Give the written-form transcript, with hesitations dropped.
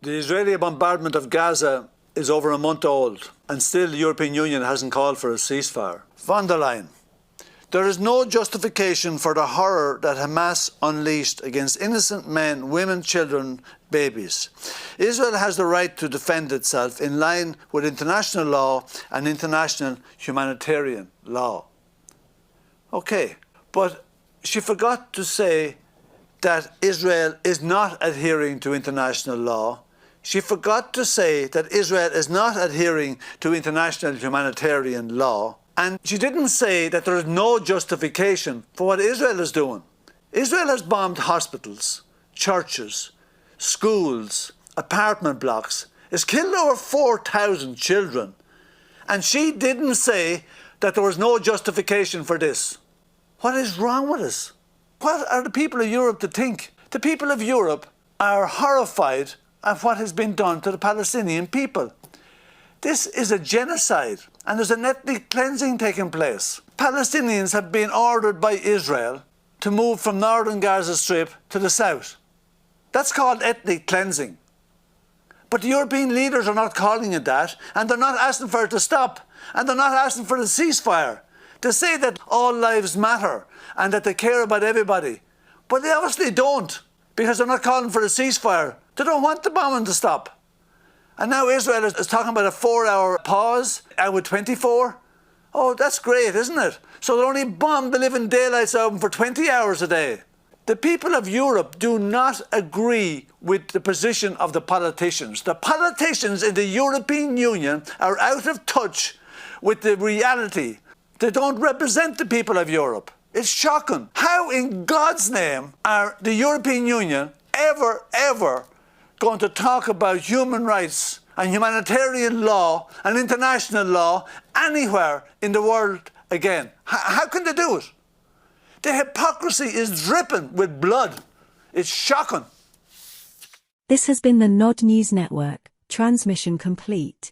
The Israeli bombardment of Gaza is over a month old, and still the European Union hasn't called for a ceasefire. Von der Leyen, there is no justification for the horror that Hamas unleashed against innocent men, women, children, babies. Israel has the right to defend itself in line with international law and international humanitarian law. Okay, but she forgot to say that Israel is not adhering to international law. She forgot to say that Israel is not adhering to international humanitarian law. And she didn't say that there is no justification for what Israel is doing. Israel has bombed hospitals, churches, schools, apartment blocks. It's killed over 4,000 children. And she didn't say that there was no justification for this. What is wrong with us? What are the people of Europe to think? The people of Europe are horrified at what has been done to the Palestinian people. This is a genocide, and there's an ethnic cleansing taking place. Palestinians have been ordered by Israel to move from northern Gaza Strip to the south. That's called ethnic cleansing. But the European leaders are not calling it that, and they're not asking for it to stop, and they're not asking for a ceasefire. They say that all lives matter and that they care about everybody. But they obviously don't, because they're not calling for a ceasefire. They don't want the bombing to stop. And now Israel is talking about a 4-hour pause out with 24. Oh, that's great, isn't it? So they only bomb the living daylights out of them for 20 hours a day. The people of Europe do not agree with the position of the politicians. The politicians in the European Union are out of touch with the reality. They don't represent the people of Europe. It's shocking. How in God's name are the European Union ever going to talk about human rights and humanitarian law and international law anywhere in the world again? How can they do it? The hypocrisy is dripping with blood. It's shocking. This has been the Nod News Network. Transmission complete.